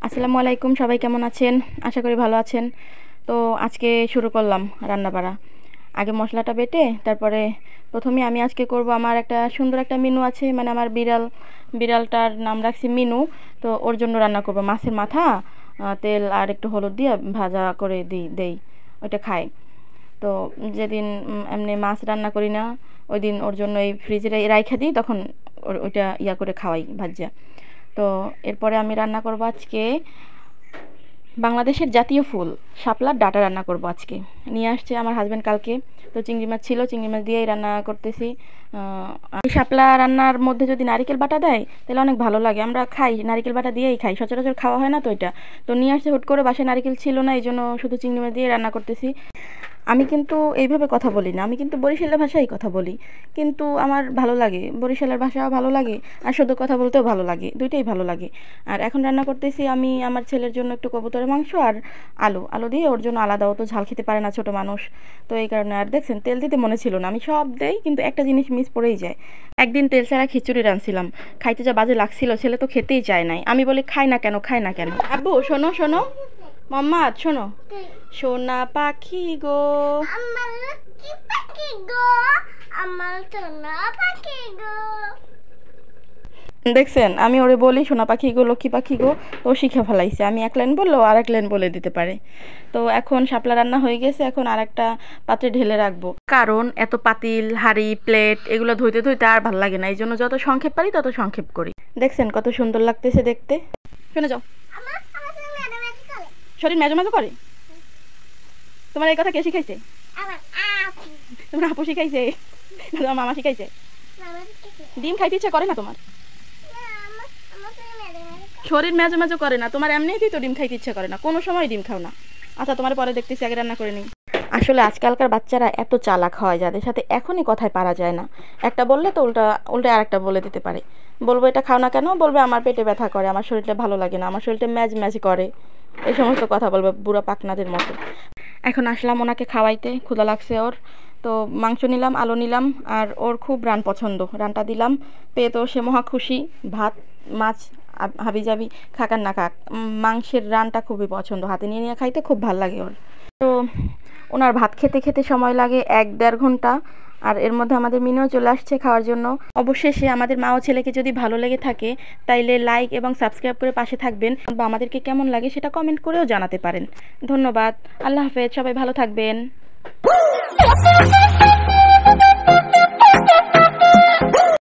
আসসালামু আলাইকুম, সবাই কেমন আছেন? আশা করি ভালো আছেন। তো আজকে শুরু করলাম রান্না বাড়া। আগে মশলাটা বেটে তারপরে প্রথমে আমি আজকে করব, আমার একটা সুন্দর একটা মেনু আছে, মানে আমার বিড়ালটার নাম রাখছি মিনু। তো ওর জন্য রান্না করব মাছের মাথা, তেল আর একটু হলুদ দিয়ে ভাজা করে দেই, ওইটা খায়। তো যেদিন এমনি মাছ রান্না করি না, ওই দিন ওর জন্য এই ফ্রিজে রাইখা দিই, তখন ওইটা ইয়া করে খাওয়াই ভাজা। তো এরপরে আমি রান্না করব আজকে বাংলাদেশের জাতীয় ফুল শাপলার ডাঁটা রান্না করব আজকে। নিয়ে আসছে আমার হাজব্যান্ড কালকে, তো চিংড়ি মাছ ছিল, চিংড়ি মাছ দিয়েই রান্না করতেছি। এই শাপলা রান্নার মধ্যে যদি নারিকেল বাটা দেয় তাহলে অনেক ভালো লাগে, আমরা খাই নারিকেল বাটা দিয়েই খাই, সচরাচর খাওয়া হয় না তো এটা। তো নিয়ে আসছে হুট করে, বাসায় নারিকেল ছিল না, এই জন্য শুধু চিংড়ি মাছ দিয়ে রান্না করতেছি। আমি কিন্তু এইভাবে কথা বলি না, আমি কিন্তু বরিশালের ভাষায় কথা বলি, কিন্তু আমার ভালো লাগে, বরিশালের ভাষাও ভালো লাগে আর শুধু কথা বলতেও ভালো লাগে, দুইটাই ভালো লাগে। আর এখন রান্না করতেছি আমি আমার ছেলের জন্য একটু কবুতরের মাংস আর আলু আলু দিয়ে, ওর জন্য আলাদা, ও তো ঝাল খেতে পারে না, ছোট মানুষ। তো এই কারণে, আর দেখছেন তেল দিতে মনে ছিল না, আমি সব দেই কিন্তু একটা জিনিস মিস পড়েই যায়। একদিন তেল ছাড়া খিচুড়ি রাঁধছিলাম, খাইতে যা বাজে লাগছিল, ছেলে তো খেতেই চায় নাই। আমি বলি খাই না কেন, খাই না কেন। আব্বু শোনো শোনো, মাম্মাদ শোনো, সোনা পাখি গো, আমার লক্ষ্মী পাখি গো, আমার সোনা পাখি গো। দেখছেন আমি ওরে বলি সোনা পাখি গো, লক্ষ্মী পাখি গো, তো ও শিখে ফেলাইছে, আমি এক লাইন বললো আর এক লাইন বলে দিতে পারে। তো এখন শাপলা রান্না হয়ে গেছে, এখন আর একটা পাত্রে ঢেলে রাখবো, কারণ এত পাতিল হাঁড়ি প্লেট এগুলো ধুইতে ধুইতে আর ভালো লাগে না, এই জন্য যত সংক্ষেপ পারি তত সংক্ষেপ করি। দেখছেন কত সুন্দর লাগতেছে দেখতে। শুনে যাও, শরীর মেজো মেজো করে। তোমার এই কথা কে শিখাইছে? তোমার আপু শিখাইছে? তোমার মামা শিখাইছে? ডিম খাইতে ইচ্ছা করে না তোমার? শরীর মেজো মেজো করে না তোমার, এমনিতেই তো ডিম খাইতে ইচ্ছা করে না, কোনো সময় ডিম খাও না। আচ্ছা তোমার পরে দেখতেছি, আগে রান্না করে নিই। আসলে আজকালকার বাচ্চারা এত চালাক হয়, যাদের সাথে এখনই কথায় পারা যায় না। একটা বললে তো উল্টা উল্টে আরেকটা বলে দিতে পারে। বলবো এটা খাও না কেন, বলবে আমার পেটে ব্যথা করে, আমার শরীরটা ভালো লাগে না, আমার শরীরটা ম্যাজ ম্যাজ করে, এই সমস্ত কথা বলবে বুড়া পাকনাদের মতো। এখন আসলাম ওনাকে খাওয়াইতে, ক্ষুধা লাগছে ওর। তো মাংস নিলাম, আলু নিলাম, আর ওর খুব রান পছন্দ, রানটা দিলাম, পেয়ে তো সে মহা খুশি। ভাত মাছ হাবি যাবি খাক আর না খাক, মাংসের রানটা খুবই পছন্দ, হাতে নিয়ে নিয়ে খাইতে খুব ভাল লাগে ওর। তো ওনার ভাত খেতে খেতে সময় লাগে 1-1.5 ঘন্টা, আর এর মধ্যে আমাদের মিনুও চলে আসছে খাওয়ার জন্য। অবশেষে আমাদের মা ও ছেলেকে যদি ভালো লেগে থাকে তাইলে লাইক এবং সাবস্ক্রাইব করে পাশে থাকবেন, বা আমাদেরকে কেমন লাগে সেটা কমেন্ট করেও জানাতে পারেন। ধন্যবাদ, আল্লাহ হাফেজ, সবাই ভালো থাকবেন।